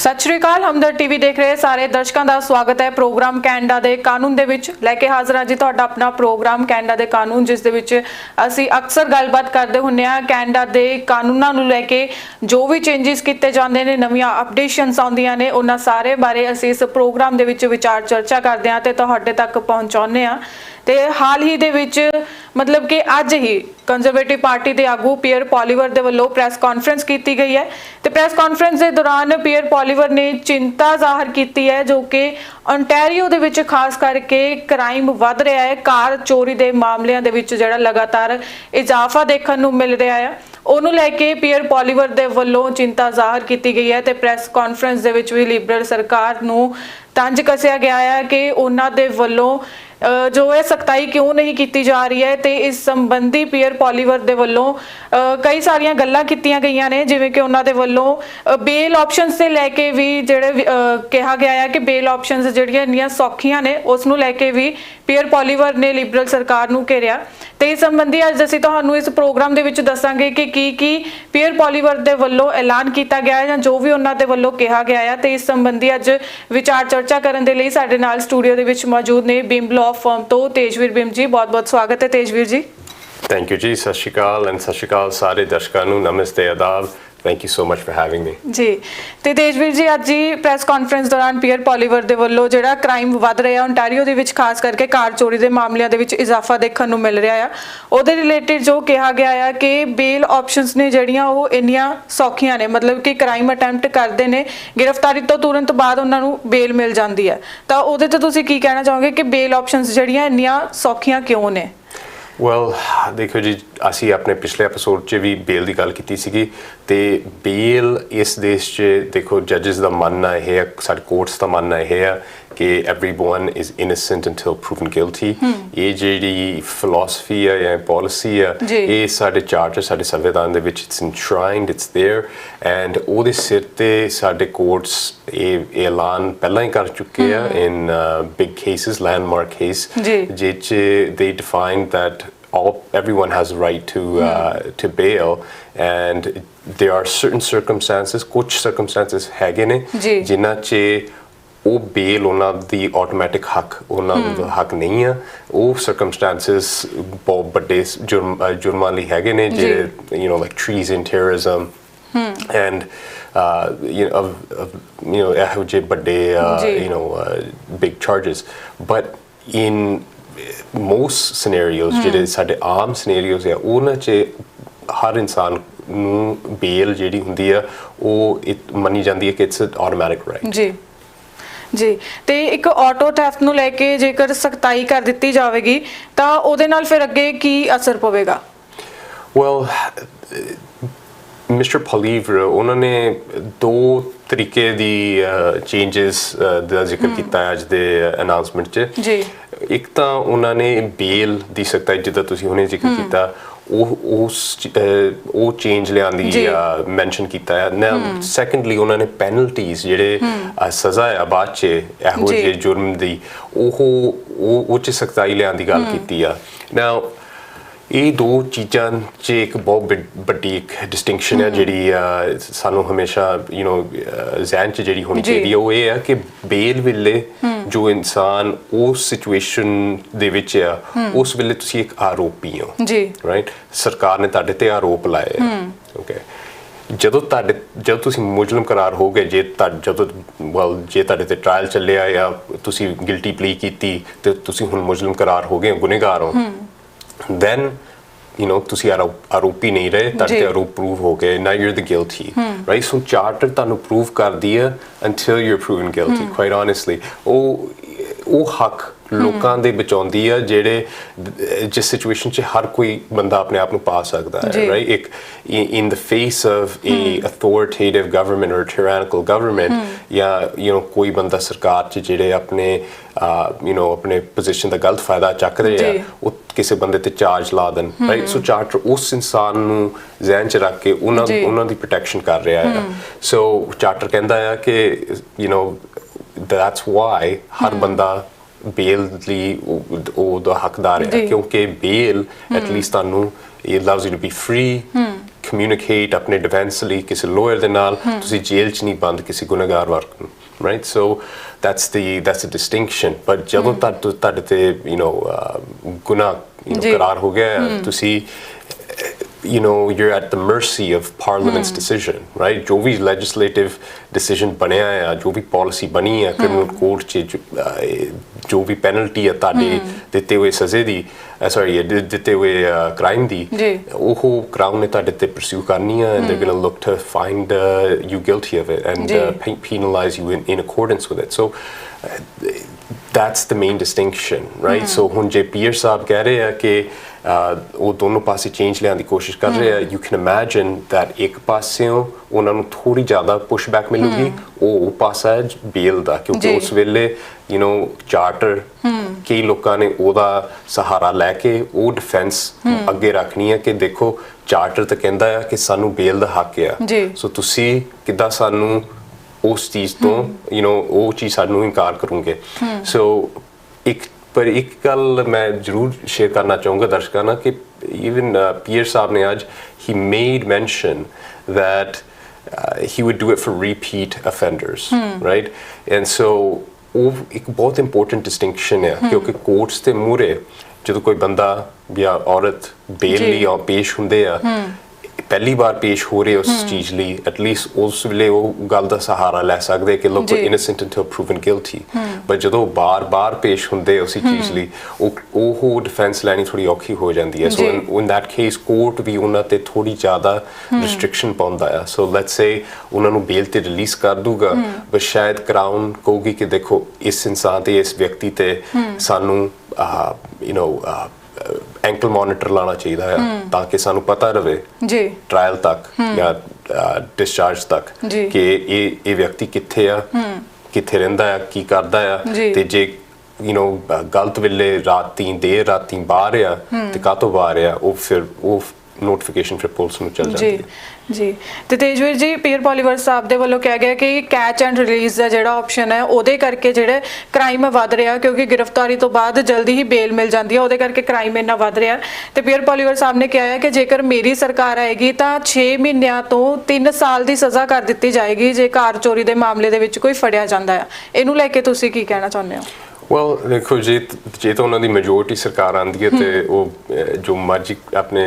सत श्री अकाल। हमदर्द टीवी देख रहे सारे दर्शकों का स्वागत है। प्रोग्राम कैनेडा के कानून दे विच लैके हाजिर हाँ जी तुहाडा अपना प्रोग्राम कैनेडा के कानून, जिस दे विच असीं अक्सर गलबात करते हुंदे आ कैनेडा के कानूनों नूं लैके जो भी चेंजिस किए जाते हैं, नवीं अपडेशनस आउंदियां ने, उन्हां सारे बारे असीं इस प्रोग्राम दे विच विचार चर्चा करते हैं ते तुहाडे तक पहुँचाउने आ। ते हाल ही दे विच मतलब कि अज ही कंजरवेटिव पार्टी के आगू पीयर पॉलीवर दे वल्लों प्रैस कॉन्फ्रेंस की गई है। तो प्रैस कॉन्फ्रेंस के दौरान पीयर पॉलीवर ने चिंता जाहिर की है जो कि ओंटारियो दे विच खास करके क्राइम वध रहा है, कार चोरी के मामलों के विच जिहड़ा लगातार इजाफा देखने नूं मिल रहा है, उन्होंने लैके पीयर पॉलीवर दे वल्लों चिंता जाहिर की गई है। तो प्रैस कॉन्फ्रेंस दे विच भी लिबरल सरकार नूं तंज कसिया गया है कि उन्हां दे वल्लों जो है सख्ताई क्यों नहीं की जा रही है। तो इस संबंधी पीयर पॉलीवर दे वल्लों कई सारिया गल्लां कीतियां गईयां ने, जिवें कि उन्हां दे वल्लों बेल ऑप्शनस से लैके भी जिहड़े कहा गया है कि बेल ऑप्शनस जिहड़ियां इन्नियां सौखियां ने, उस नूं लैके भी पीयर पॉलीवर ने लिबरल सरकार नूं घेरिया। तो इस संबंधी अज असीं तुहानूं इस प्रोग्राम दे विच दस्सांगे कि की पीयर पॉलीवर दे वल्लों ऐलान किया गया है जां जो भी उन्हां दे वल्लों कहा गया है। तो इस संबंधी अज विचार चर्चा करन दे लई साडे नाल स्टूडियो दे विच मौजूद ने बिम लॉ फर्म तो तेजवीर बिम जी। बहुत बहुत स्वागत है तेजवीर जी। थैंक यू जी। सत श्री अकाल एंड सत श्री अकाल सारे दर्शकों नूं नमस्ते आदाब। Thank you so much for having me जी। तो तेजवीर जी अज ही प्रैस कॉन्फ्रेंस दौरान पीयर पॉलीवर दे वल्लों जिहड़ा क्राइम वध रहा ओंटारियो दे विच खास करके कार चोरी के मामलों के विच इजाफा देखने नूं मिल रहा है, उहदे रिलेटेड जो कहा गया है कि बेल ऑप्शनस ने जिहड़ियां वो इन्नियां सौखियां ने, मतलब कि क्राइम अटैम्प्ट करते हैं, गिरफ्तारी तो तुरंत बाद उन्हां नूं बेल मिल जाती है। तो उहदे ते तुसीं की कहना चाहोगे कि बेल ऑप्शनस जिहड़ियां इन्नियां सौखियां क्यों ने? वैल देखो जी, असी अपने पिछले एपिसोड च भी बेल की गल की सी। तो बेल इस देश च देखो जजिस का मानना यह है, साडे कोर्ट्स का मानना यह है कि everyone is innocent until proven guilty. ये जी फिलोसफी है या पॉलिसी है, ये साडे चार्टर साडे संविधान दे विच इट्स इंश्राइंड, इट्स देयर एंड उहदे सिर ते साडे कोर्ट्स ये ऐलान पहला ही कर चुके हैं in big cases, landmark case which they defined that everyone has a right to bail and there are certain circumstances, कुछ circumstances हैगे ने जिन्हां च ਉਹ ਬੇਲ ਉਹਨਾਂ ਦੀ ਆਟੋਮੈਟਿਕ ਹੱਕ ਉਹਨਾਂ ਦਾ ਹੱਕ ਨਹੀਂ ਆ। ਉਹ ਸਰਕਮਸਟੈਂਸਸ ਬਹੁਤ ਵੱਡੇ ਜੁਰਮਾਂ ਲਈ ਹੈਗੇ ਨੇ, ਜਿਹੜੇ ਲਾਈਕ ਟ੍ਰੀਜ਼ਨ, ਟੈਰਰਿਜ਼ਮ ਐਂਡ ਇਹੋ ਜਿਹੇ ਵੱਡੇ big charges. But in most scenarios ਜਿਹੜੇ ਸਾਡੇ ਆਮ scenarios ਆ ਉਹਨਾਂ 'ਚ ਹਰ ਇਨਸਾਨ ਨੂੰ ਬੇਲ ਜਿਹੜੀ ਹੁੰਦੀ ਆ ਉਹ ਮੰਨੀ ਜਾਂਦੀ ਹੈ ਕਿ ਇਟਸ ਆਟੋਮੈਟਿਕ ਰਾਈਟ। ਜੀ जी। तो एक ऑटो थैफ्ट नूं लैके जेकर सख्ताई कर दी जाएगी तो उहदे नाल फिर अगे की असर पवेगा? Well, मिस्टर पॉलीवर उन्होंने दो तरीके दी चेंजेस दा जिक्र किया अज दे अनाउंसमेंट च। एक तो उन्होंने बेल दी सख्ताई जिद्दां तुसीं हुणे जिक्र किया ਉਹ ਚੇਂਜ ਲਿਆਉਣ ਦੀ ਮੈਂਸ਼ਨ ਕੀਤਾ ਹੈ ਨਾ। ਸੈਕੰਡਲੀ ਉਹਨਾਂ ਨੇ ਪੈਨਲਟੀਜ਼ ਜਿਹੜੇ ਸਜ਼ਾ ਆ ਬਾਅਦ 'ਚ ਇਹੋ ਜਿਹੇ ਜੁਰਮ ਦੀ ਉਹ 'ਚ ਸਖਤਾਈ ਲਿਆਉਣ ਦੀ ਗੱਲ ਕੀਤੀ ਆ ਨਾ। ਇਹ ਦੋ ਚੀਜ਼ਾਂ 'ਚ ਇੱਕ ਬਹੁਤ ਵੱਡੀ ਇੱਕ ਡਿਸਟਿੰਕਸ਼ਨ ਹੈ ਜਿਹੜੀ ਸਾਨੂੰ ਹਮੇਸ਼ਾ ਜ਼ਹਿਨ 'ਚ ਜਿਹੜੀ ਹੋਣੀ ਚਾਹੀਦੀ ਹੈ। ਉਹ ਇਹ ਹੈ ਕਿ ਬੇਲ ਵੇਲੇ ਜੋ ਇਨਸਾਨ ਉਸ ਸਿਚੁਏਸ਼ਨ ਦੇ ਵਿੱਚ ਆ ਉਸ ਵੇਲੇ ਤੁਸੀਂ ਇੱਕ ਆਰੋਪੀ ਹੋ, ਰਾਈਟ। ਸਰਕਾਰ ਨੇ ਤੁਹਾਡੇ ਤੇ ਆਰੋਪ ਲਾਏ ਆ, ਓਕੇ। ਜਦੋਂ ਤੁਸੀਂ ਮੁਜਰਮ ਕਰਾਰ ਹੋ ਗਏ, ਜੇ ਤੁਹਾਡੇ ਤੇ ਟ੍ਰਾਇਲ ਚੱਲਿਆ ਜਾਂ ਤੁਸੀਂ ਗਿਲਟੀ ਪਲੀ ਕੀਤੀ ਤੇ ਤੁਸੀਂ ਹੁਣ ਮੁਜਰਮ ਕਰਾਰ ਹੋ ਗਏ, ਗੁਨੇਗਾਰ ਹੋ, then ਤੁਸੀਂ ਆਰੋਪੀ ਨਹੀਂ ਰਹੇ, ਤੁਹਾਡੇ ਆਰੋਪ ਪ੍ਰੂਵ ਹੋ ਗਏ, now you're the guilty, right? So charter ਤੁਹਾਨੂੰ ਪ੍ਰੂਵ ਕਰਦੀ ਹੈ until you're proven guilty, quite honestly। ਉਹ ਹੱਕ ਲੋਕਾਂ ਦੇ ਬਚਾਉਂਦੀ ਆ ਜਿਹੜੇ ਜਿਸ ਸਿਚੁਏਸ਼ਨ 'ਚ ਹਰ ਕੋਈ ਬੰਦਾ ਆਪਣੇ ਆਪ ਨੂੰ ਪਾ ਸਕਦਾ ਹੈ, ਰਾਈਟ। ਇੱਕ in the face of a authoritative government or tyrannical government ਜਾਂ ਕੋਈ ਬੰਦਾ ਸਰਕਾਰ 'ਚ ਜਿਹੜੇ ਆਪਣੇ ਆਪਣੇ ਪੋਜੀਸ਼ਨ ਦਾ ਗਲਤ ਫਾਇਦਾ ਚੱਕ ਰਹੇ ਆ, ਉਹ ਕਿਸੇ ਬੰਦੇ ਤੇ ਚਾਰਜ ਲਾ ਦੇਣ, ਰਾਈਟ। ਸੋ ਚਾਰਟਰ ਉਸ ਇਨਸਾਨ ਨੂੰ ਜ਼ਹਿਨ 'ਚ ਰੱਖ ਕੇ ਉਹਨਾਂ ਦੀ ਪ੍ਰੋਟੈਕਸ਼ਨ ਕਰ ਰਿਹਾ ਆ। ਸੋ ਚਾਰਟਰ ਕਹਿੰਦਾ ਆ ਕਿ that's why ਹਰ ਬੰਦਾ बेल ਉਹਦਾ ਹੱਕਦਾਰ ਹੈ, ਕਿਉਂਕਿ ਬੇਲ ਐਟਲੀਸਟ ਤੁਹਾਨੂੰ it allows you to be free, communicate ਆਪਣੇ ਡਿਫੈਂਸ ਲਈ ਕਿਸੇ ਲਾਇਰ ਦੇ ਨਾਲ ਤੁਸੀਂ ਜੇਲ੍ਹ 'ਚ ਨਹੀਂ ਬੰਦ ਕਿਸੇ ਗੁਨਾਹਗਾਰ ਵਰਗ ਨੂੰ right so that's the distinction but ਜਦੋਂ ਤੁਹਾਡੇ ਤੇ ਗੁਨਾਹ ਕਰਾਰ ਹੋ ਗਿਆ ਤੁਸੀਂ you're at the mercy of Parliament's decision, right? ਜੋ ਵੀ legislative decision ਬਣਿਆ ਆ ਜੋ ਵੀ policy ਬਣੀ ਆ criminal court 'ਚ ਜੋ ਵੀ penalty ਆ ਤੁਹਾਡੇ ਦਿੱਤੇ ਹੋਏ ਸਜ਼ੇ ਦੀ ਦਿੱਤੇ ਹੋਏ crime ਦੀ ਉਹ crown ਨੇ ਤੁਹਾਡੇ ਤੇ pursue ਕਰਨੀ ਆ and they're going to look to find you guilty of it and penalize you in accordance with it so that's the main distinction right so ਹੁਣ ਜੇ ਪੀਅਰ ਸਾਹਿਬ ਕਹਿ ਰਹੇ ਆ ਕਿ ਉਹ ਦੋਨੋਂ ਪਾਸੇ ਚੇਂਜ ਲਿਆਉਣ ਦੀ ਕੋਸ਼ਿਸ਼ ਕਰ ਰਹੇ ਆ ਯੂ ਕੈਨ ਇਮੈਜਿਨ ਦੈਟ ਇੱਕ ਪਾਸਿਓਂ ਉਹਨਾਂ ਨੂੰ ਥੋੜੀ ਜ਼ਿਆਦਾ ਪੁਸ਼ਬੈਕ ਮਿਲੂਗੀ ਉਹ ਪਾਸਾ ਹੈ ਬੇਲ ਦਾ ਕਿਉਂਕਿ ਉਸ ਵੇਲੇ ਚਾਰਟਰ ਕਈ ਲੋਕਾਂ ਨੇ ਉਹਦਾ ਸਹਾਰਾ ਲੈ ਕੇ ਉਹ ਡਿਫੈਂਸ ਅੱਗੇ ਰੱਖਣੀ ਹੈ ਕਿ ਦੇਖੋ ਚਾਰਟਰ ਤਾਂ ਕਹਿੰਦਾ ਆ ਕਿ ਸਾਨੂੰ ਬੇਲ ਦਾ ਹੱਕ ਆ ਸੋ ਤੁਸੀਂ ਕਿੱਦਾਂ ਸਾਨੂੰ ਉਸ ਚੀਜ਼ ਤੋਂ ਉਹ ਚੀਜ਼ ਸਾਨੂੰ ਇਨਕਾਰ ਕਰੋਗੇ ਸੋ ਪਰ ਇੱਕ ਗੱਲ ਮੈਂ ਜ਼ਰੂਰ ਸ਼ੇਅਰ ਕਰਨਾ ਚਾਹੂੰਗਾ ਦਰਸ਼ਕਾਂ ਨਾਲ ਕਿ ਈਵਨ ਪੀਅਰ ਸਾਹਿਬ ਨੇ ਅੱਜ he made mention that he would do it for repeat offenders right and so ਉਹ ਇੱਕ ਬਹੁਤ ਇੰਪੋਰਟੈਂਟ ਡਿਸਟਿੰਕਸ਼ਨ ਹੈ ਕਿਉਂਕਿ ਕੋਰਟਸ ਦੇ ਮੂਹਰੇ ਜਦੋਂ ਕੋਈ ਬੰਦਾ ਜਾਂ ਔਰਤ ਬੇਲ ਲਈ ਪੇਸ਼ ਹੁੰਦੇ ਆ ਪਹਿਲੀ ਵਾਰ ਪੇਸ਼ ਹੋ ਰਹੇ ਉਸ ਚੀਜ਼ ਲਈ ਐਟਲੀਸਟ ਉਸ ਵੇਲੇ ਉਹ ਗੱਲ ਦਾ ਸਹਾਰਾ ਲੈ ਸਕਦੇ ਕਿ ਲੋਕ ਇਨੋਸੈਂਟ until proven guilty ਪਰ ਜਦੋਂ ਬਾਰ-ਬਾਰ ਪੇਸ਼ ਹੁੰਦੇ ਉਸੇ ਚੀਜ਼ ਲਈ ਉਹ ਡਿਫੈਂਸ ਲੈਣੀ ਥੋੜੀ ਔਖੀ ਹੋ ਜਾਂਦੀ ਹੈ ਸੋ ਇਨ ਦੈਟ ਕੇਸ ਕੋਰਟ ਵੀ ਉਹਨਾਂ ਤੇ ਥੋੜੀ ਜ਼ਿਆਦਾ ਰਿਸਟ੍ਰਿਕਸ਼ਨ ਪਾਉਂਦਾ ਆ ਸੋ ਲੈਟਸ ਸੇ ਉਹਨਾਂ ਨੂੰ ਬੇਲ ਤੇ ਰਿਲੀਜ਼ ਕਰ ਦੂਗਾ ਪਰ ਸ਼ਾਇਦ ਕਰਾਊਨ ਕਹੂਗੀ ਕਿ ਦੇਖੋ ਇਸ ਇਨਸਾਨ ਤੇ ਇਸ ਵਿਅਕਤੀ ਤੇ ਸਾਨੂੰ ਐਂਕਲ ਮੋਨੀਟਰ ਲਾਣਾ ਚਾਹੀਦਾ ਹੈ ਤਾਂ ਕਿ ਸਾਨੂੰ ਪਤਾ ਰਵੇ ਟ੍ਰਾਇਲ ਤੱਕ ਜਾਂ ਡਿਸਚਾਰਜ ਤੱਕ ਕਿ ਇਹ ਵਿਅਕਤੀ ਕਿੱਥੇ ਆ ਕਿੱਥੇ ਰਹਿੰਦਾ ਆ ਕੀ ਕਰਦਾ ਆ ਤੇ ਜੇ ਗਲਤ ਵੇਲੇ ਦੇਰ ਰਾਤੀ ਬਾਹਰ ਆ ਤੇ ਕਾਹਤੋਂ ਬਾਹਰ ਆ ਉਹ ਨੋਟੀਫਿਕੇਸ਼ਨ ਫਿਰ ਪੁਲਿਸ ਨੂੰ ਚੱਲ ਜਾਂਦੀ ਹੈ ਜੀ ਤੇ ਤੇਜਵੀਰ ਜੀ ਪੀਅਰ ਪੋਲੀਵਰ ਸਾਹਿਬ ਦੇ ਵੱਲੋਂ ਕਿਹਾ ਗਿਆ ਕਿ ਕੈਚ ਐਂਡ ਰਿਲੀਜ਼ ਦਾ ਜਿਹੜਾ ਆਪਸ਼ਨ ਹੈ ਉਹਦੇ ਕਰਕੇ ਜਿਹੜੇ ਕ੍ਰਾਈਮ ਵੱਧ ਰਿਹਾ ਕਿਉਂਕਿ ਗ੍ਰਿਫਤਾਰੀ ਤੋਂ ਬਾਅਦ ਜਲਦੀ ਹੀ ਬੇਲ ਮਿਲ ਜਾਂਦੀ ਹੈ ਉਹਦੇ ਕਰਕੇ ਕ੍ਰਾਈਮ ਇੰਨਾ ਵੱਧ ਰਿਹਾ ਤੇ ਪੀਅਰ ਪੋਲੀਵਰ ਸਾਹਿਬ ਨੇ ਕਿਹਾ ਹੈ ਕਿ ਜੇਕਰ ਮੇਰੀ ਸਰਕਾਰ ਆਏਗੀ ਤਾਂ 6 ਮਹੀਨਿਆਂ ਤੋਂ 3 ਸਾਲ ਦੀ ਸਜ਼ਾ ਕਰ ਦਿੱਤੀ ਜਾਏਗੀ ਜੇ ਕਾਰ ਚੋਰੀ ਦੇ ਮਾਮਲੇ ਦੇ ਵਿੱਚ ਕੋਈ ਫੜਿਆ ਜਾਂਦਾ ਹੈ ਇਹਨੂੰ ਲੈ ਕੇ ਤੁਸੀਂ ਕੀ ਕਹਿਣਾ ਚਾਹੁੰਦੇ ਹੋ ਵੈਲ ਦੇਖੋ ਜੇ ਤਾਂ ਉਹਨਾਂ ਦੀ ਮੈਜੋਰਟੀ ਸਰਕਾਰ ਆਉਂਦੀ ਹੈ ਤੇ ਉਹ ਜੋ ਮਰਜ਼ੀ ਆਪਣੇ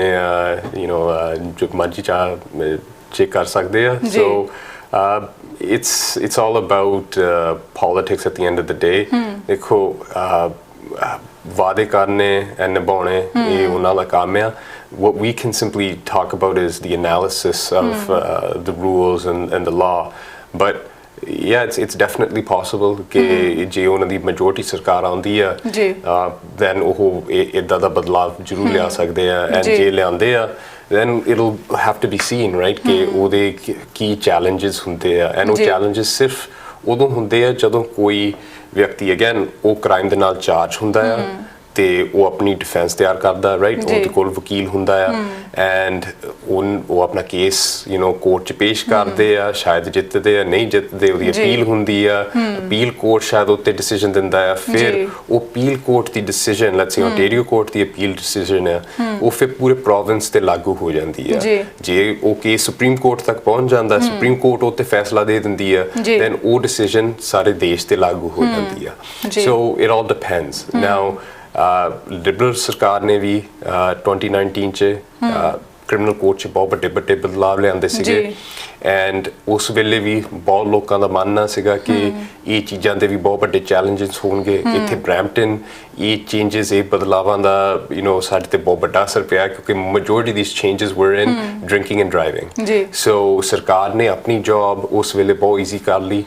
ਜੋ ਮਰਜ਼ੀ ਚੈੱਕ ਕਰ ਸਕਦੇ ਆ ਸੋ it's all about politics at the end of the day ਦੇਖੋ ਵਾਅਦੇ ਕਰਨੇ and ਨਿਭਾਉਣੇ ਇਹ ਉਹਨਾਂ ਦਾ ਕੰਮ ਆ what we can simply talk about is the analysis of the rules and the law but yeah it's definitely possible ਕਿ ਜੇ ਉਹਨਾਂ ਦੀ majority ਸਰਕਾਰ ਆਉਂਦੀ ਆ then ਉਹ ਇੱਦਾਂ ਦਾ ਬਦਲਾਵ ਜ਼ਰੂਰ ਲਿਆ ਸਕਦੇ ਆ and ਜੇ ਲਿਆਉਂਦੇ ਆ then it'll have to be seen right ਕਿ ਉਹਦੇ ਕੀ challenges ਹੁੰਦੇ ਆ and ਉਹ challenges ਸਿਰਫ ਉਦੋਂ ਹੁੰਦੇ ਆ ਜਦੋਂ ਕੋਈ ਵਿਅਕਤੀ again ਉਹ crime ਦੇ ਨਾਲ ਚਾਰਜ ਹੁੰਦਾ ਆ ਤੇ ਉਹ ਆਪਣੀ ਡਿਫੈਂਸ ਤਿਆਰ ਕਰਦਾ ਰਾਈਟ ਉਹਦੇ ਕੋਲ ਵਕੀਲ ਹੁੰਦਾ ਆ ਐਂਡ ਉਹ ਆਪਣਾ ਕੇਸ ਕੋਰਟ 'ਚ ਪੇਸ਼ ਕਰਦੇ ਆ ਸ਼ਾਇਦ ਜਿੱਤਦੇ ਆ ਨਹੀਂ ਜਿੱਤਦੇ ਉਹਦੀ ਅਪੀਲ ਹੁੰਦੀ ਆ ਅਪੀਲ ਕੋਰਟ ਸ਼ਾਇਦ ਉੱਤੇ ਡਿਸੀਜਨ ਦਿੰਦਾ ਆ ਫਿਰ ਉਹ appeal court the decision let's say Ontario court the appeal decision ਆ ਉਹ ਫਿਰ ਪੂਰੇ ਪ੍ਰੋਵਿੰਸ ਤੇ ਲਾਗੂ ਹੋ ਜਾਂਦੀ ਆ ਜੇ ਉਹ ਕੇਸ ਸੁਪਰੀਮ ਕੋਰਟ ਤੱਕ ਪਹੁੰਚ ਜਾਂਦਾ ਸੁਪਰੀਮ ਕੋਰਟ ਉੱਤੇ ਫੈਸਲਾ ਦੇ ਦਿੰਦੀ ਆ ਦੈਨ ਉਹ ਡਿਸੀਜਨ ਸਾਰੇ ਦੇਸ਼ ਤੇ ਲਾਗੂ ਹੋ ਜਾਂਦੀ ਆ so it all depends now Liberal ਸਰਕਾਰ ਨੇ ਵੀ 2019 ਚ ਕ੍ਰਿਮੀਨਲ ਕੋਰਟ 'ਚ ਬਹੁਤ ਵੱਡੇ ਬਦਲਾਵ ਲਿਆਂਦੇ ਸੀਗੇ ਐਂਡ ਉਸ ਵੇਲੇ ਵੀ ਬਹੁਤ ਲੋਕਾਂ ਦਾ ਮੰਨਣਾ ਸੀਗਾ ਕਿ ਇਹ ਚੀਜ਼ਾਂ ਦੇ ਵੀ ਬਹੁਤ ਵੱਡੇ ਚੈਲੰਜਸ ਹੋਣਗੇ ਇੱਥੇ ਬਰੈਂਪਟਨ ਇਹ ਚੇਂਜਸ ਇਹ ਬਦਲਾਵਾਂ ਦਾ ਸਾਡੇ ਤੇ ਬਹੁਤ ਵੱਡਾ ਅਸਰ ਪਿਆ ਕਿਉਂਕਿ ਮੈਜੋਰਿਟੀ ਦਿਸ ਚੇਂਜਸ ਵਰ ਇਨ ਡਰਿੰਕਿੰਗ ਐਂਡ ਡਰਾਈਵਿੰਗ ਸੋ ਸਰਕਾਰ ਨੇ ਆਪਣੀ ਜੌਬ ਉਸ ਵੇਲੇ ਬਹੁਤ ਈਜ਼ੀ ਕਰ ਲਈ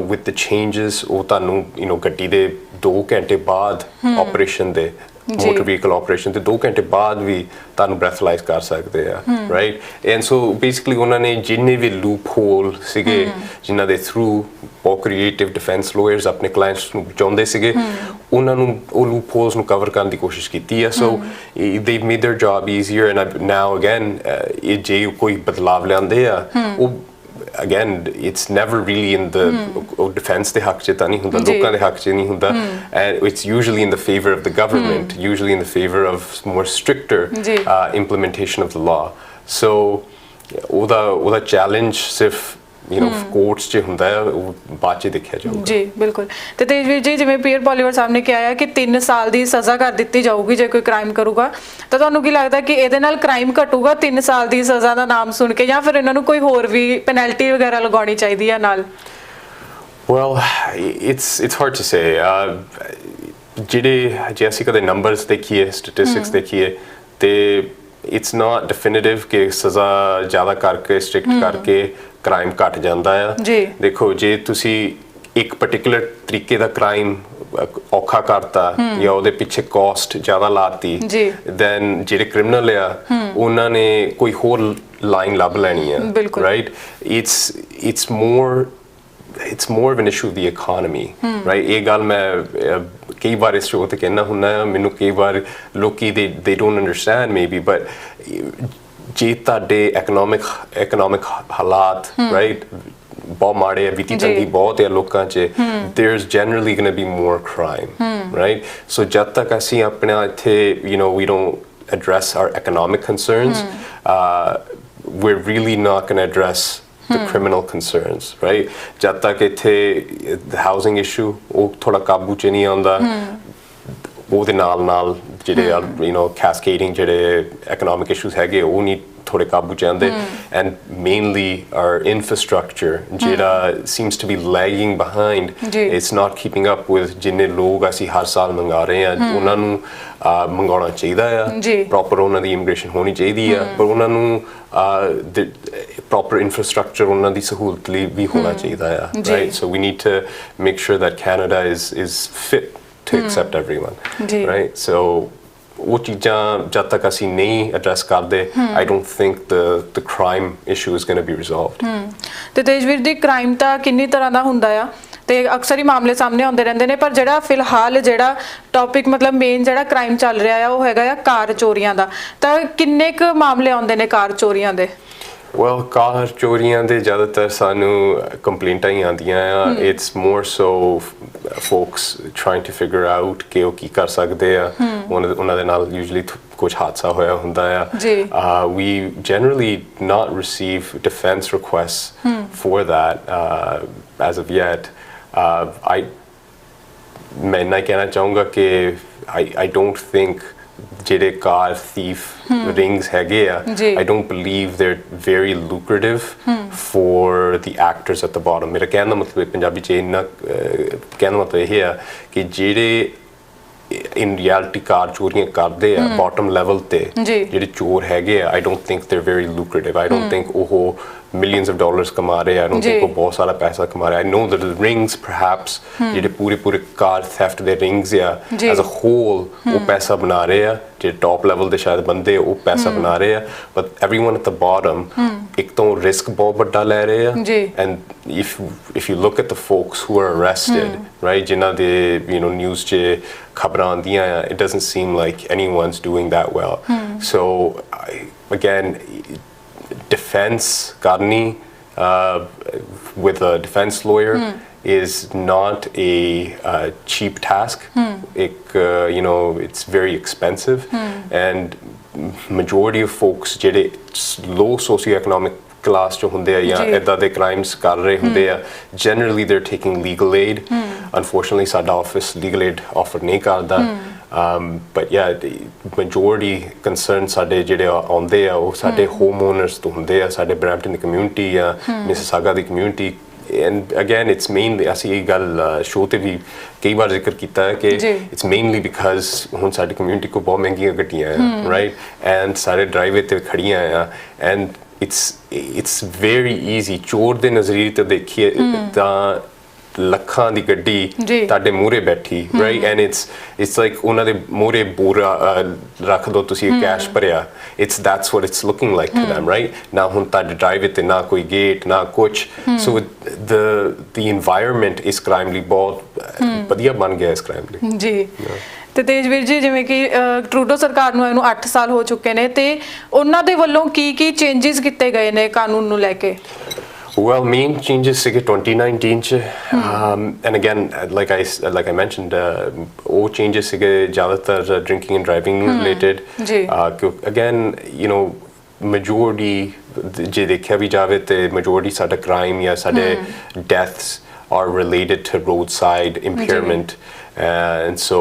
ਵਿਦ ਦ ਚੇਂਜਸ ਉਹ ਤੁਹਾਨੂੰ ਗੱਡੀ ਦੇ 2 ਘੰਟੇ ਬਾਅਦ ਆਪਰੇਸ਼ਨ ਦੇ motor vehicle operation ਤੇ 2 ਘੰਟੇ ਬਾਅਦ ਵੀ ਤੁਹਾਨੂੰ breathalyze ਕਰ ਸਕਦੇ ਆ right and so basically ਉਹਨਾਂ ਨੇ ਜਿੰਨੇ ਵੀ ਲੂਪ ਹੋਲ ਸੀਗੇ ਜਿਨ੍ਹਾਂ ਦੇ ਥਰੂ ਬਹੁਤ ਕ੍ਰੀਏਟਿਵ ਡਿਫੈਂਸ ਲਾਇਰਸ ਆਪਣੇ ਕਲਾਇੰਟਸ ਨੂੰ ਬਚਾਉਂਦੇ ਸੀਗੇ ਉਹਨਾਂ ਨੂੰ ਉਹ ਲੂਪ ਹੋਲਸ ਨੂੰ ਕਵਰ ਕਰਨ ਦੀ ਕੋਸ਼ਿਸ਼ ਕੀਤੀ ਆ ਸੋ they've made their job easier and now again ਜੇ ਕੋਈ ਬਦਲਾਵ ਲਿਆਉਂਦੇ ਆ ਉਹ again it's never really in the defense ਦੇ ਹੱਕ 'ਚ ਤਾਂ ਨਹੀਂ ਹੁੰਦਾ ਲੋਕਾਂ ਦੇ ਹੱਕ 'ਚ ਨਹੀਂ ਹੁੰਦਾ and it's usually in the favor of the government usually in the favor of more stricter implementation of the law so ਉਹਦਾ ਚੈਲੰਜ ਸਿਰਫ ਕੋਰਟਸ 'ਚ ਹੁੰਦਾ ਹੈ, ਉਹ ਬਾਅਦ 'ਚ ਦੇਖਿਆ ਜਾਊਗਾ। ਜੀ ਬਿਲਕੁਲ। ਤੇ ਤੇਜਵੀਰ ਜੀ, ਜਿਵੇਂ ਪੀਅਰ ਪੋਲੀਵਰ ਸਾਹਿਬ ਨੇ ਕਿਹਾ ਹੈ ਕਿ 3 ਸਾਲ ਦੀ ਸਜ਼ਾ ਕਰ ਦਿੱਤੀ ਜਾਊਗੀ ਜੇ ਕੋਈ ਕ੍ਰਾਈਮ ਕਰੂਗਾ, ਤਾਂ ਤੁਹਾਨੂੰ ਕੀ ਲੱਗਦਾ ਕਿ ਇਹਦੇ ਨਾਲ ਕ੍ਰਾਈਮ ਘਟੂਗਾ 3 ਸਾਲ ਦੀ ਸਜ਼ਾ ਦਾ ਨਾਮ ਸੁਣ ਕੇ, ਜਾਂ ਫਿਰ ਇਹਨਾਂ ਨੂੰ ਕੋਈ ਹੋਰ ਵੀ ਪੈਨਲਟੀ ਵਗੈਰਾ ਲਗਾਉਣੀ ਚਾਹੀਦੀ ਹੈ ਨਾਲ? Well, it's hard to say. ਜੇ ਅਸੀਂ ਕਦੇ ਨੰਬਰਸ ਦੇਖੀਏ, ਸਟੈਟਿਸਟਿਕਸ ਦੇਖੀਏ, ਤੇ it's not definitive ਕਿ ਸਜ਼ਾ ਜ਼ਿਆਦਾ ਕਰਕੇ, ਸਟ੍ਰਿਕਟ ਕਰਕੇ ਕ੍ਰਾਈਮ ਘਟ ਜਾਂਦਾ ਆ। ਦੇਖੋ, ਜੇ ਤੁਸੀਂ ਇੱਕ ਪਾਰਟਿਕੂਲਰ ਤਰੀਕੇ ਦਾ ਕ੍ਰਾਈਮ ਔਖਾ ਕਰਤਾ ਜਾਂ ਉਹਦੇ ਪਿੱਛੇ ਕਾਸਟ ਜ਼ਿਆਦਾ ਲਾਤੀ, ਦੈਨ ਜਿਹੜੇ ਕ੍ਰਿਮੀਨਲ ਆ ਉਹਨਾਂ ਨੇ ਕੋਈ ਹੋਰ ਲਾਈਨ ਲੱਭ ਲੈਣੀ ਆ, right? It's more of an issue of the economy, right? ਇਹ ਗੱਲ ਮੈਂ ਕਈ ਵਾਰ ਇਸ ਸ਼ੋਅ ਤੇ ਕਹਿਣਾ ਹੁੰਦਾ, ਮੈਨੂੰ ਕਈ ਵਾਰ ਲੋਕੀ they don't understand maybe, but ਜੇ ਤੁਹਾਡੇ economic ਹਾਲਾਤ, right, ਬਹੁਤ ਮਾੜੇ ਆ, ਵਿੱਤੀ ਤੰਗੀ ਬਹੁਤ ਹੈ ਲੋਕਾਂ 'ਚ, there's generally going to be more crime, right? So ਜਦ ਤੱਕ ਅਸੀਂ ਆਪਣੇ ਇੱਥੇ we don't address our economic concerns, we're really not going to address the criminal concerns, right? ਜਦ ਤੱਕ ਇੱਥੇ housing issue ਉਹ ਥੋੜਾ ਕਾਬੂ 'ਚ ਨਹੀਂ ਆਉਂਦਾ, ਉਹਦੇ ਨਾਲ ਜਿਹੜੇ cascading ਜਿਹੜੇ economic issues ਹੈਗੇ ਉਹ ਨਹੀਂ ਥੋੜੇ ਕਾਬੂ 'ਚ ਆਉਂਦੇ, and mainly our infrastructure ਜਿਹੜਾ seems to be lagging behind, it's not keeping up with ਜਿੰਨੇ ਲੋਕ ਅਸੀਂ ਹਰ ਸਾਲ ਮੰਗਾ ਰਹੇ ਹਾਂ, ਉਹਨਾਂ ਨੂੰ ਮੰਗਾਉਣਾ ਚਾਹੀਦਾ ਆ, ਪ੍ਰੋਪਰ ਉਹਨਾਂ ਦੀ ਇਮੀਗ੍ਰੇਸ਼ਨ ਹੋਣੀ ਚਾਹੀਦੀ ਆ, ਪਰ ਉਹਨਾਂ ਨੂੰ ਪ੍ਰੋਪਰ ਇਨਫਰਾਸਟ੍ਰਕਚਰ ਉਹਨਾਂ ਦੀ ਸਹੂਲਤ ਲਈ ਵੀ ਹੋਣਾ ਚਾਹੀਦਾ ਆ, right? So we need to make sure that Canada is fit to accept everyone, right? So ਉਹ ਚੀਜ਼ਾਂ ਜਦ ਤੱਕ ਅਸੀਂ ਨਹੀਂ ਐਡਰੈਸ ਕਰਦੇ, I don't think the crime issue is going to be resolved. ਤੇ ਤੇਜਵੀਰ ਜੀ, ਕ੍ਰਾਈਮ ਤਾਂ ਕਿੰਨੀ ਤਰ੍ਹਾਂ ਦਾ ਹੁੰਦਾ ਆ ਤੇ ਅਕਸਰ ਹੀ ਮਾਮਲੇ ਸਾਹਮਣੇ ਆਉਂਦੇ ਰਹਿੰਦੇ ਨੇ, ਪਰ ਜਿਹੜਾ ਫਿਲਹਾਲ ਜਿਹੜਾ ਟੌਪਿਕ ਮਤਲਬ ਮੇਨ ਜਿਹੜਾ ਕ੍ਰਾਈਮ ਚੱਲ ਰਿਹਾ ਆ ਉਹ ਹੈਗਾ ਆ ਕਾਰ ਚੋਰੀਆਂ ਦਾ, ਤਾਂ ਕਿੰਨੇ ਕੁ ਮਾਮਲੇ ਆਉਂਦੇ ਨੇ ਕਾਰ ਚੋਰੀਆਂ ਦੇ? Well, ਕਾਰ ਚੋਰੀਆਂ ਦੇ ਜ਼ਿਆਦਾਤਰ ਸਾਨੂੰ ਕੰਪਲੇਂਟਾਂ ਹੀ ਆਉਂਦੀਆਂ ਆ। It's more so folks trying to figure out ਕਿ ਉਹ ਕੀ ਕਰ ਸਕਦੇ ਆ, ਉਹਨਾਂ ਦੇ ਨਾਲ usually ਕੁਝ ਹਾਦਸਾ ਹੋਇਆ ਹੁੰਦਾ ਆ। We generally not receive defense requests for that as of yet. ਮੈਂ ਇੰਨਾ ਕਹਿਣਾ ਚਾਹੂੰਗਾ ਕਿ I don't think ਜਿਹੜੇ car thief rings ਹੈਗੇ ਆ, I don't believe they're very lucrative for the actors at the bottom. ਮੇਰਾ ਕਹਿਣ ਦਾ ਮਤਲਬ ਪੰਜਾਬੀ 'ਚ ਇੰਨਾ ਕਹਿਣ ਦਾ ਮਤਲਬ ਇਹ ਆ ਕਿ ਜਿਹੜੇ in reality ਕਾਰ ਚੋਰੀਆਂ ਕਰਦੇ ਆ bottom level ਤੇ, ਜਿਹੜੇ ਚੋਰ ਹੈਗੇ ਆ, I don't think they're very lucrative. I don't think ਉਹ millions of dollars ਕਮਾ ਰਹੇ ਆ, I don't think ਉਹ ਬਹੁਤ ਸਾਰਾ ਪੈਸਾ ਕਮਾ ਰਹੇ ਆ। I know that the rings perhaps ਜਿਹੜੇ ਪੂਰੇ ਕਾਰ theft ਦੇ rings ਆ as a whole ਉਹ ਪੈਸਾ ਬਣਾ ਰਹੇ ਆ, ਜਿਹੜੇ top level ਦੇ ਸ਼ਾਇਦ ਬੰਦੇ ਉਹ ਪੈਸਾ ਬਣਾ ਰਹੇ ਆ, but everyone at the bottom ਇੱਕ ਤਾਂ risk ਬਹੁਤ ਵੱਡਾ ਲੈ ਰਹੇ ਆ, and if you look at the folks who are arrested, right, ਜਿਨ੍ਹਾਂ ਦੇ news 'ਚ ਖਬਰਾਂ ਆਉਂਦੀਆਂ ਆ, it doesn't seem like anyone's doing that well. So again, defense karni with a defense lawyer is not a cheap task. It's very expensive, and majority of folks jede low socioeconomic class ਚੋਂ ਹੁੰਦੇ ਆ ਜਾਂ ਇੱਦਾਂ ਦੇ crimes ਕਰ ਰਹੇ ਹੁੰਦੇ ਆ, generally they're taking legal aid. Unfortunately ਸਾਡਾ ਆਫਿਸ legal aid offer ਨਹੀਂ ਕਰਦਾ, but yeah, majority concern ਸਾਡੇ ਜਿਹੜੇ ਆਉਂਦੇ ਆ ਉਹ ਸਾਡੇ homeowners ਤੋਂ ਹੁੰਦੇ ਆ, ਸਾਡੇ ਬਰੈਂਪਟਨ ਦੀ ਕਮਿਊਨਿਟੀ ਜਾਂ Mississauga the community. And again, it's mainly, ਅਸੀਂ ਇਹ ਗੱਲ ਸ਼ੋਅ ਤੇ ਵੀ ਕਈ ਵਾਰ ਜ਼ਿਕਰ ਕੀਤਾ ਹੈ ਕਿ it's mainly because ਹੁਣ ਸਾਡੀ ਕਮਿਊਨਿਟੀ ਕੋ ਬਹੁਤ ਮਹਿੰਗੀਆਂ ਗੱਡੀਆਂ ਆ, right, and ਸਾਰੇ ਡਰਾਈਵੇ ਤੇ ਖੜੀਆਂ ਆ, and it's very easy, ਚੋਰ ਦੇ ਨਜ਼ਰੀਏ ਤੋਂ ਦੇਖੀਏ ਤਾਂ ਲੱਖਾਂ ਦੀ ਗੱਡੀ ਤੁਹਾਡੇ ਮੂਹਰੇ ਬੈਠੀ, right, and it's like ਉਹਨਾਂ ਦੇ ਮੂਹਰੇ ਬੋਰਾ ਰੱਖ ਦੋ ਤੁਸੀਂ ਕੈਸ਼ ਭਰਿਆ, that's what it's looking like to them, right? ਨਾ ਹੁਣ ਤੁਹਾਡੇ ਡਰਾਈਵੇ ਤੇ ਨਾ ਕੋਈ ਗੇਟ ਨਾ ਕੁਛ, so the environment ਇਸ ਕ੍ਰਾਈਮ ਲਈ ਬਹੁਤ ਵਧੀਆ ਬਣ ਗਿਆ ਇਸ ਕ੍ਰਾਈਮ ਲਈ। ਜੀ। ਤੇ ਤੇਜਵੀਰ ਜੀ, ਜਿਵੇਂ ਕਿ ਟਰੂਡੋ ਸਰਕਾਰ ਨੂੰ ਇਹਨੂੰ 8 ਸਾਲ ਹੋ ਚੁੱਕੇ ਨੇ, ਤੇ ਉਹਨਾਂ ਦੇ ਵੱਲੋਂ ਕੀ ਚੇਂਜਸ ਕੀਤੇ ਗਏ ਨੇ ਕਾਨੂੰਨ ਨੂੰ ਲੈ ਕੇ? Well, main changes ਸੀਗੇ 2019 ਚ, and again like I mentioned, ਉਹ changes ਸੀਗੇ ਜ਼ਿਆਦਾਤਰ drinking and driving ਨੂੰ related, again majority ਜੇ ਦੇਖਿਆ ਵੀ ਜਾਵੇ ਤੇ majority ਸਾਡਾ crime ਜਾਂ ਸਾਡੇ deaths are related to roadside impairment, and so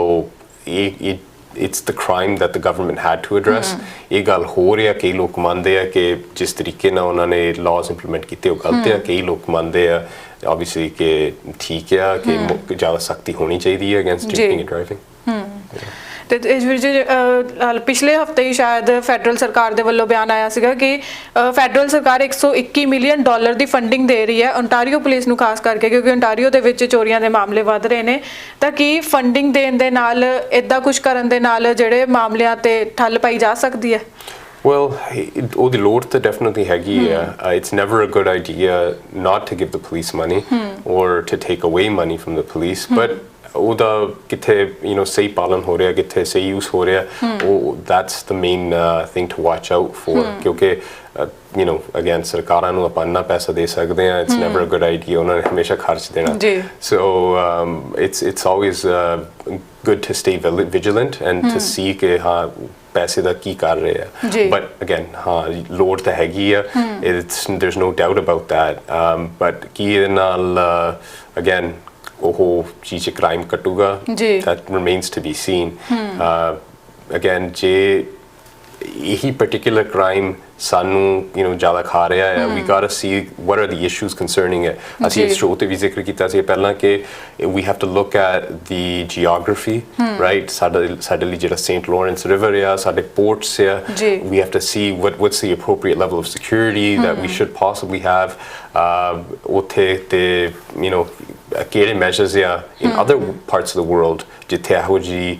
it's the crime that the government had to address. ਇਹ ਗੱਲ ਹੋ ਰਿਹਾ, ਕਈ ਲੋਕ ਮੰਨਦੇ ਆ ਕਿ ਜਿਸ ਤਰੀਕੇ ਨਾਲ ਉਹਨਾਂ ਨੇ laws implement ਕੀਤੇ ਉਹ ਗਲਤ ਆ, ਕਈ ਲੋਕ ਮੰਨਦੇ ਆ obviously ਕਿ ਠੀਕ ਆ ਕਿ ਜ਼ਿਆਦਾ ਸਖਤੀ ਹੋਣੀ ਚਾਹੀਦੀ ਹੈ against drinking and driving. ਤੇ ਇਸ ਵਿੱਚ ਪਿਛਲੇ ਹਫਤੇ ਹੀ ਸ਼ਾਇਦ ਫੈਡਰਲ ਸਰਕਾਰ ਦੇ ਵੱਲੋਂ ਬਿਆਨ ਆਇਆ ਸੀਗਾ ਕਿ ਫੈਡਰਲ ਸਰਕਾਰ $121 ਮਿਲੀਅਨ ਦੀ ਫੰਡਿੰਗ ਦੇ ਰਹੀ ਹੈ ਓਨਟਾਰੀਓ ਪੁਲਿਸ ਨੂੰ, ਖਾਸ ਕਰਕੇ ਕਿਉਂਕਿ ਓਨਟਾਰੀਓ ਦੇ ਵਿੱਚ ਚੋਰੀਆਂ ਦੇ ਮਾਮਲੇ ਵੱਧ ਰਹੇ ਨੇ। ਤਾਂ ਕੀ ਫੰਡਿੰਗ ਦੇਣ ਦੇ ਨਾਲ ਇੱਦਾਂ ਕੁਝ ਕਰਨ ਦੇ ਨਾਲ ਜਿਹੜੇ ਮਾਮਲਿਆਂ ਤੇ ਠੱਲ ਪਾਈ ਜਾ ਸਕਦੀ ਹੈ? Well, ਉਹਦੀ ਲੋੜ ਤਾਂ definitely ਹੈਗੀ ਆ. It's never a good idea not to give the police money or to take away money from the police, but ਉਹਦਾ ਕਿੱਥੇ ਸਹੀ ਪਾਲਨ ਹੋ ਰਿਹਾ, ਕਿੱਥੇ ਸਹੀ ਯੂਜ਼ ਹੋ ਰਿਹਾ, ਉਹ that's the main thing to watch out for, ਕਿਉਂਕਿ again ਸਰਕਾਰਾਂ ਨੂੰ ਆਪਾਂ ਇੰਨਾ ਪੈਸਾ ਦੇ ਸਕਦੇ ਹਾਂ, it's never a good idea, ਉਹਨਾਂ ਨੇ ਹਮੇਸ਼ਾ ਖਰਚ ਦੇਣਾ। So it's always good to stay vigilant and to see ਕਿ ਹਾਂ ਪੈਸੇ ਦਾ ਕੀ ਕਰ ਰਹੇ ਆ। But again ਹਾਂ ਲੋੜ ਤਾਂ ਹੈਗੀ ਆ, there's no doubt about that, but ਕੀ ਇਹਦੇ ਨਾਲ again ਉਹ ਚੀਜ਼ crime ਘਟੂਗਾ, that remains to be seen. Again ਜੇ ਇਹੀ particular crime ਸਾਨੂੰ ਜ਼ਿਆਦਾ ਖਾ ਰਿਹਾ ਹੈ, we gotta see what are the issues concerning it. ਅਸੀਂ ਇਸ ਸ਼ੋਅ ਤੇ ਵੀ ਜ਼ਿਕਰ ਕੀਤਾ ਸੀ ਪਹਿਲਾਂ ਕਿ we have to look at the geography, right? ਸਾਡੇ ਲਈ ਜਿਹੜਾ St. Lawrence River ਆ, ਸਾਡੇ ports ਆ, we have to see what's the appropriate level of security that we should possibly have. ਉੱਥੇ ਤੇ ਕਿਹੜੇ measures ਆ in other parts of the world ਜਿੱਥੇ ਇਹੋ ਜਿਹੀ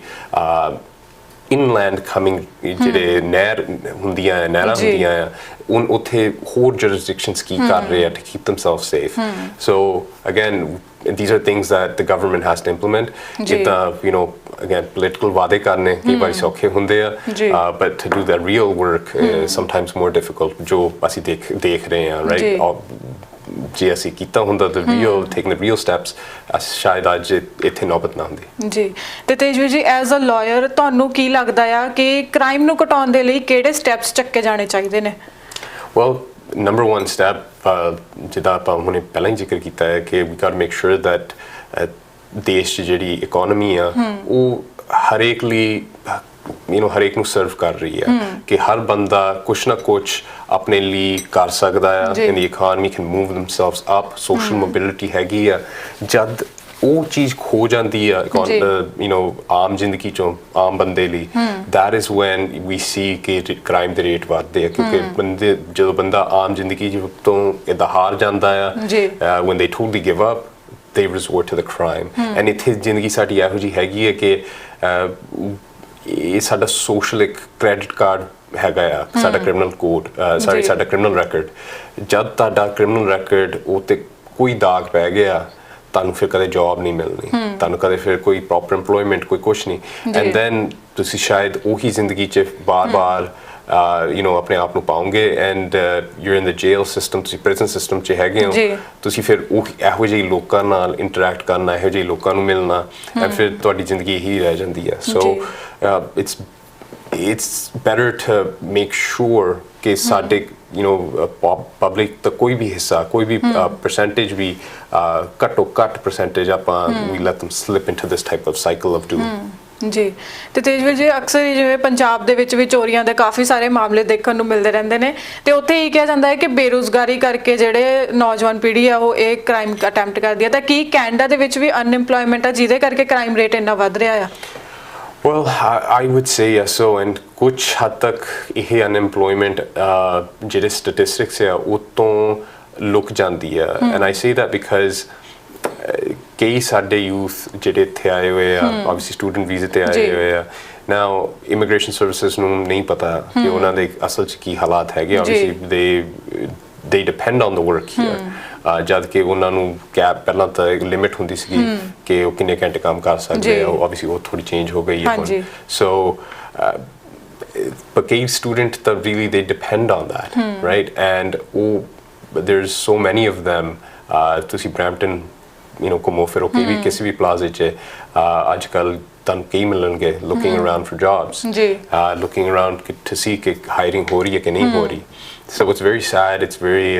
inland coming ਜਿਹੜੇ ਨਹਿਰਾਂ ਹੁੰਦੀਆਂ ਆ ਉੱਥੇ ਹੋਰ jurisdictions ਕੀ ਕਰ ਰਹੇ ਆ to keep themselves safe. So again these are things that the government has to implement. ਜਿੱਦਾਂ again political ਵਾਅਦੇ ਕਰਨੇ ਕਈ ਵਾਰੀ ਸੌਖੇ ਹੁੰਦੇ ਆ, but to do the real work is sometimes more difficult, ਜੋ ਅਸੀਂ ਦੇਖ ਰਹੇ ਆ, right? ਜੇ ਅਸੀਂ ਕੀਤਾ ਹੁੰਦਾ the real taking the real steps, ਸ਼ਾਇਦ ਅੱਜ ਇੱਥੇ ਨੌਬਤ ਨਾ ਹੁੰਦੀ। ਜੀ ਤੇ ਤੇਜਵੀਰ ਜੀ ਐਜ਼ ਅ ਲਾਇਰ ਤੁਹਾਨੂੰ ਕੀ ਲੱਗਦਾ ਆ ਕਿ ਕ੍ਰਾਈਮ ਨੂੰ ਘਟਾਉਣ ਦੇ ਲਈ ਕਿਹੜੇ ਸਟੈਪਸ ਚੱਕੇ ਜਾਣੇ ਚਾਹੀਦੇ ਨੇ? Well, number one step ਜਿੱਦਾਂ ਆਪਾਂ ਹੁਣੇ ਪਹਿਲਾਂ ਹੀ ਜ਼ਿਕਰ ਕੀਤਾ ਹੈ ਕਿ we got to make sure that ਦੇਸ਼ 'ਚ ਜਿਹੜੀ ਇਕੋਨਮੀ ਆ ਉਹ ਹਰੇਕ ਲਈ ਹਰੇਕ ਨੂੰ ਸਰਵ ਕਰ ਰਹੀ ਹੈ, ਕਿ ਹਰ ਬੰਦਾ ਕੁਛ ਨਾ ਕੁਛ ਆਪਣੇ ਲਈ ਕਰ ਸਕਦਾ ਆ, and the economy can move themselves up, social mobility ਹੈਗੀ ਆ। ਜਦ ਉਹ ਚੀਜ਼ ਖੋ ਜਾਂਦੀ ਆ ਆਮ ਜ਼ਿੰਦਗੀ ਚੋਂ ਆਮ ਬੰਦੇ ਲਈ, that is when we see ਕਿ ਕ੍ਰਾਈਮ ਦੇ ਰੇਟ ਵੱਧਦੇ ਆ, ਕਿਉਂਕਿ ਜਦੋਂ ਬੰਦਾ ਆਮ ਜ਼ਿੰਦਗੀ ਤੋਂ ਇੱਦਾਂ ਹਾਰ ਜਾਂਦਾ ਆ, when they totally give up they resort to the crime. and ਇੱਥੇ ਜ਼ਿੰਦਗੀ ਸਾਡੀ ਇਹੋ ਜਿਹੀ ਹੈਗੀ ਹੈ ਕਿ ਇਹ ਸਾਡਾ ਸੋਸ਼ਲ ਇੱਕ ਕ੍ਰੈਡਿਟ ਕਾਰਡ ਹੈਗਾ ਆ, ਸਾਡਾ ਕ੍ਰਿਮੀਨਲ ਕੋਡ ਸਾਡਾ ਕ੍ਰਿਮੀਨਲ ਰੈਕਡ। ਜਦ ਤੁਹਾਡਾ ਕ੍ਰਿਮੀਨਲ ਰੈਕਡ ਉਹ ਤੇ ਕੋਈ ਦਾਗ ਪੈ ਗਿਆ, ਤੁਹਾਨੂੰ ਫਿਰ ਕਦੇ ਜੌਬ ਨਹੀਂ ਮਿਲਣੀ, ਤੁਹਾਨੂੰ ਕਦੇ ਫਿਰ ਕੋਈ ਪ੍ਰੋਪਰ ਇੰਪਲੋਇਮੈਂਟ, ਕੋਈ ਕੁਛ ਨਹੀਂ, ਐਂਡ ਦੈਨ ਤੁਸੀਂ ਸ਼ਾਇਦ ਉਹੀ ਜ਼ਿੰਦਗੀ 'ਚ ਬਾਰ-ਬਾਰ ਆਪਣੇ ਆਪ ਨੂੰ ਪਾਉਂਗੇ, and you are in the jail system, ਤੁਸੀਂ ਪ੍ਰਿਜ਼ਨ ਸਿਸਟਮ 'ਚ ਹੈਗੇ ਹੋ, ਤੁਸੀਂ ਫਿਰ ਉਹ ਇਹੋ ਜਿਹੇ ਲੋਕਾਂ ਨਾਲ ਇੰਟਰੈਕਟ ਕਰਨਾ, ਇਹੋ ਜਿਹੇ ਲੋਕਾਂ ਨੂੰ ਮਿਲਣਾ, ਐਂਡ ਫਿਰ ਤੁਹਾਡੀ ਜ਼ਿੰਦਗੀ ਇਹੀ ਰਹਿ ਜਾਂਦੀ ਹੈ। ਸੋ it's better to make sure ਕਿ ਸਾਡੇ ਪਬਲਿਕ ਦਾ ਕੋਈ ਵੀ ਹਿੱਸਾ, ਕੋਈ ਵੀ percentage ਵੀ ਘੱਟੋ ਘੱਟ percentage ਆਪਾਂ we let them slip into this type of cycle of doom. ਜੀ ਤੇ ਤੇਜਵੀਰ ਜੀ ਅਕਸਰ ਹੀ ਜਿਵੇਂ ਪੰਜਾਬ ਦੇ ਵਿੱਚ ਵੀ ਚੋਰੀਆਂ ਦੇ ਕਾਫੀ ਸਾਰੇ ਮਾਮਲੇ ਦੇਖਣ ਨੂੰ ਮਿਲਦੇ ਰਹਿੰਦੇ ਨੇ, ਤੇ ਉੱਥੇ ਇਹ ਕਿਹਾ ਜਾਂਦਾ ਹੈ ਕਿ ਬੇਰੁਜ਼ਗਾਰੀ ਕਰਕੇ ਜਿਹੜੇ ਨੌਜਵਾਨ ਪੀੜ੍ਹੀ ਆ ਉਹ ਇਹ ਕ੍ਰਾਈਮ ਅਟੈਂਪਟ ਕਰਦੀ ਹੈ। ਤਾਂ ਕੀ ਕੈਨੇਡਾ ਦੇ ਵਿੱਚ ਵੀ ਅਨਇੰਪਲੋਇਮੈਂਟ ਆ ਜਿਹਦੇ ਕਰਕੇ ਕ੍ਰਾਈਮ ਰੇਟ ਇੰਨਾ ਵੱਧ ਰਿਹਾ ਆ? Well, I would say yes, so, and ਕੁਛ ਹੱਦ ਤੱਕ ਇਹ ਅਨਇੰਪਲੋਇਮੈਂਟ ਜਿਹੜੇ ਸਟੈਟਿਸਟਿਕਸ ਆ ਉਹ ਤੋਂ ਲੁਕ ਜਾਂਦੀ ਆ, and I say that because ਕਈ ਸਾਡੇ ਯੂਥ ਜਿਹੜੇ ਇੱਥੇ ਆਏ ਹੋਏ ਆ, obviously ਸਟੂਡੈਂਟ ਵੀਜ਼ੇ ਤੇ ਆਏ ਹੋਏ ਆ, now immigration services ਨੂੰ ਨਹੀਂ ਪਤਾ ਕਿ ਉਹਨਾਂ ਦੇ ਅਸਲ 'ਚ ਕੀ ਹਾਲਾਤ ਹੈਗੇ, obviously they depend on the work here. ਜਦ ਕਿ ਉਹਨਾਂ ਨੂੰ ਕੈਪ ਪਹਿਲਾਂ ਤਾਂ ਇੱਕ ਲਿਮਿਟ ਹੁੰਦੀ ਸੀਗੀ ਕਿ ਉਹ ਕਿੰਨੇ ਘੰਟੇ ਕੰਮ ਕਰ ਸਕਦੇ ਆ, obviously ਉਹ ਥੋੜੀ ਚੇਂਜ ਹੋ ਗਈ ਹੈ ਹੁਣ। so but ਕਈ ਸਟੂਡੈਂਟ ਤਾਂ really they depend on that, right? and there's so many of them, ਤੁਸੀਂ ਬਰੈਂਪਟਨ ਘੁੰਮੋ ਫਿਰੋ ਕਿਸੇ ਵੀ ਪਲਾਜ਼ੇ 'ਚ ਅੱਜ ਕੱਲ੍ਹ ਤੁਹਾਨੂੰ ਕਈ ਮਿਲਣਗੇ looking around for jobs ਜੀ looking around to see ਕਿ hiring ਹੋ ਰਹੀ ਹੈ ਕਿ ਨਹੀਂ ਹੋ ਰਹੀ so it's very sad it's very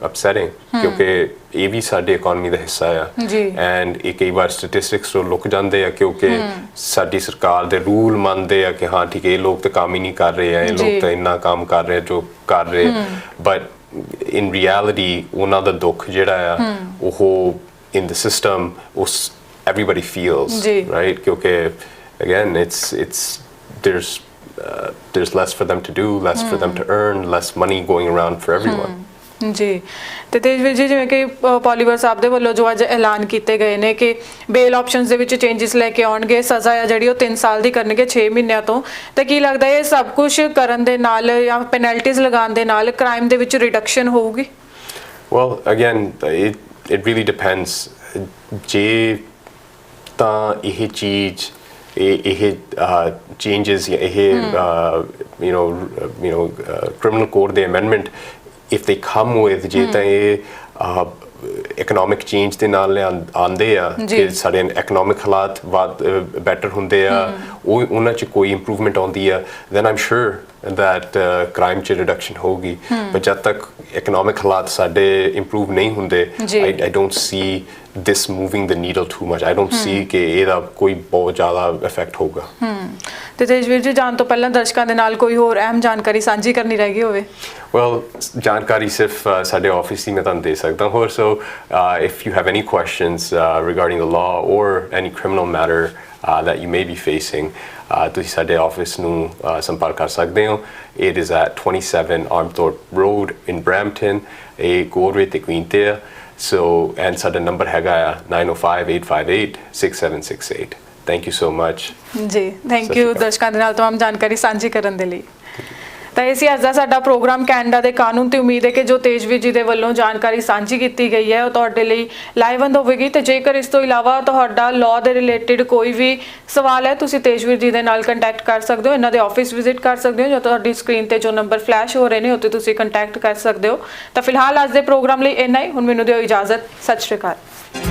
upsetting ਕਿਉਂਕਿ ਇਹ ਵੀ ਸਾਡੇ ਇਕਨੋਮੀ ਦਾ ਹਿੱਸਾ ਆ ਐਂਡ ਇਹ ਕਈ ਵਾਰ ਸਟੈਟਿਸਟਿਕਸ ਤੋਂ ਲੁਕ ਜਾਂਦੇ ਆ ਕਿਉਂਕਿ ਸਾਡੀ ਸਰਕਾਰ ਦੇ ਰੂਲ ਮੰਨਦੇ ਆ ਕਿ ਹਾਂ ਠੀਕ ਹੈ ਇਹ ਲੋਕ ਤਾਂ ਕੰਮ ਹੀ ਨਹੀਂ ਕਰ ਰਹੇ ਆ ਇਹ ਲੋਕ ਤਾਂ ਇੰਨਾ ਕੰਮ ਕਰ ਰਹੇ ਜੋ ਕਰ ਰਹੇ ਬਟ in reality ਉਹਨਾਂ ਦਾ ਦੁੱਖ ਜਿਹੜਾ ਆ ਉਹ in the system everybody feels right ਕਿਉਂਕਿ again it's there's less for them to do less for them to earn less money going around for everyone ਜੀ ਤੇ ਤੇਜਵੀਰ ਜੀ ਜਿਵੇਂ ਕਿ ਪੋਲੀਵਰ ਸਾਹਿਬ ਦੇ ਵੱਲੋਂ ਜੋ ਅੱਜ ਐਲਾਨ ਕੀਤੇ ਗਏ ਨੇ ਕਿ ਬੇਲ ਆਪਸ਼ਨਸ ਦੇ ਵਿੱਚ ਚੇਂਜਸ ਲੈ ਕੇ ਆਉਣਗੇ ਸਜ਼ਾ ਆ ਜਿਹੜੀ ਉਹ 3 ਸਾਲ ਦੀ ਕਰਨਗੇ 6 ਮਹੀਨਿਆਂ ਤੋਂ ਤੇ ਕੀ ਲੱਗਦਾ ਇਹ ਸਭ ਕੁਝ ਕਰਨ ਦੇ ਨਾਲ ਜਾਂ ਪੈਨਲਟੀਜ਼ ਲਗਾਉਣ ਦੇ ਨਾਲ ਕ੍ਰਾਈਮ ਦੇ ਵਿੱਚ ਰਿਡਕਸ਼ਨ ਹੋਊਗੀ well again it really depends ਜੇ ਤਾਂ ਇਹ ਚੀਜ਼ ਇਹ changes ਇਹ criminal code ਦੇ amendment if they come with ਜੇ ਤਾਂ ਇਹ economic change ਦੇ ਨਾਲ ਆਉਂਦੇ ਆ ਕਿ ਸਾਡੇ economic ਹਾਲਾਤ better ਹੁੰਦੇ ਆ ਉਹਨਾਂ 'ਚ ਕੋਈ improvement ਆਉਂਦੀ ਆ then I'm sure that crime 'ਚ reduction ਹੋਊਗੀ but ਜਦ ਤੱਕ economic ਹਾਲਾਤ ਸਾਡੇ improve ਨਹੀਂ ਹੁੰਦੇ I don't see this moving the needle too much I don't see ਕਿ ਇਹਦਾ ਕੋਈ ਬਹੁਤ ਜ਼ਿਆਦਾ effect ਹੋਊਗਾ ਤੇ ਤੇਜਵੀਰ ਜੀ ਜਾਣ ਤੋਂ ਪਹਿਲਾਂ ਦਰਸ਼ਕਾਂ ਦੇ ਨਾਲ ਕੋਈ ਹੋਰ ਅਹਿਮ ਜਾਣਕਾਰੀ ਸਾਂਝੀ ਕਰਨੀ ਰਹਿ ਗਈ ਹੋਵੇ well ਜਾਣਕਾਰੀ ਸਿਰਫ ਸਾਡੇ ਆਫਿਸ ਦੀ ਮੈਂ ਤੁਹਾਨੂੰ ਦੇ ਸਕਦਾ ਹੋਰ so if you have any questions regarding the law or any criminal matter that you may be facing ਤੁਸੀਂ ਸਾਡੇ ਆਫਿਸ ਨੂੰ ਸੰਪਰਕ ਕਰ ਸਕਦੇ ਹੋ it is at 27 Armthorpe Road in Brampton ਇਹ ਗੋਰਵੇ ਤੇ ਕੁਇੰਟੇ so and ਸਾਡਾ ਨੰਬਰ ਹੈਗਾ 9058586768 thank you so much ਜੀ ਥੈਂਕ ਯੂ ਦਰਸ਼ਕਾਂ ਦੇ ਨਾਲ ਤਮਾਮ ਜਾਣਕਾਰੀ ਸਾਂਝੀ ਕਰਨ ਦੇ ਲਈ ਤਾਂ ਇਹ ਸੀ ਅੱਜ ਦਾ ਸਾਡਾ ਪ੍ਰੋਗਰਾਮ ਕੈਨੇਡਾ ਦੇ ਕਾਨੂੰਨ ਤੇ ਉਮੀਦ ਹੈ ਕਿ ਜੋ ਤੇਜਵੀਰ ਜੀ ਦੇ ਵੱਲੋਂ ਜਾਣਕਾਰੀ ਸਾਂਝੀ ਕੀਤੀ ਗਈ ਹੈ ਉਹ ਤੁਹਾਡੇ ਲਈ ਲਾਹੇਵੰਦ ਹੋਵੇਗੀ ਤੇ ਜੇਕਰ ਇਸ ਤੋਂ ਇਲਾਵਾ ਤੁਹਾਡਾ ਲਾਅ ਦੇ ਰਿਲੇਟਡ ਕੋਈ ਵੀ ਸਵਾਲ ਹੈ ਤੁਸੀਂ ਤੇਜਵੀਰ ਜੀ ਦੇ ਨਾਲ ਕੰਟੈਕਟ ਕਰ ਸਕਦੇ ਹੋ ਇਹਨਾਂ ਦੇ ਆਫਿਸ ਵਿਜ਼ਿਟ ਕਰ ਸਕਦੇ ਹੋ ਜਾਂ ਤੁਹਾਡੀ ਸਕਰੀਨ ਤੇ ਜੋ ਨੰਬਰ ਫਲੈਸ਼ ਹੋ ਰਹੇ ਨੇ ਉੱਤੇ ਤੁਸੀਂ ਕੰਟੈਕਟ ਕਰ ਸਕਦੇ ਹੋ ਤਾਂ ਫਿਲਹਾਲ ਅੱਜ ਦੇ ਪ੍ਰੋਗਰਾਮ ਲਈ ਇੰਨਾ ਹੀ ਹੁਣ ਮੈਨੂੰ ਦਿਓ ਇਜਾਜ਼ਤ ਸਤਿ ਸ਼੍ਰੀ ਅਕਾਲ